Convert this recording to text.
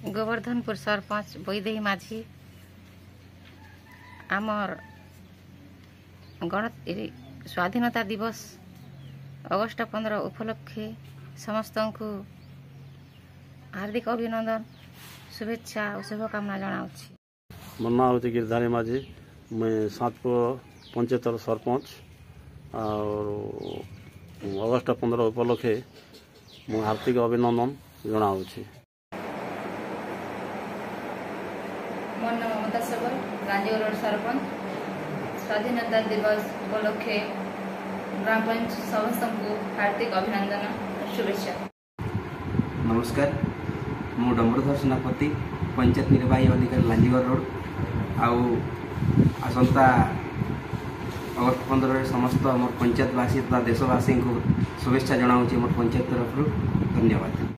गोवर्धनपुर सरपंच बैदेही माझी आमर स्वाधीनता दिवस अगस्ट 15 उपलक्षे समस्त को हार्दिक अभिनंदन शुभेच्छा और शुभकामना जनाऊँगी। मो ना हूँ गिरधारी माझी, मैं सातपुर पंचायतर सरपंच और अगस्ट 15 उपलक्षे मो हार्दिक अभिनंदन जनाऊँगी। मोर नाम ममता सबल, गांधीगढ़ सरपंच। स्वाधीनता दिवस उपलक्षे ग्राम पंचायत समस्त को हार्दिक अभिनंदन और शुभेच्छा। नमस्कार, मो डम्बरधर सेनापति, पंचायत निर्वाही अधिकारी लांजीगढ़ रोड। आसंता अगस्ट 15 समस्त मोर पंचायतवासी तथा देशवासी को शुभेच्छा जनाऊँगी मोर पंचायत तरफ। धन्यवाद।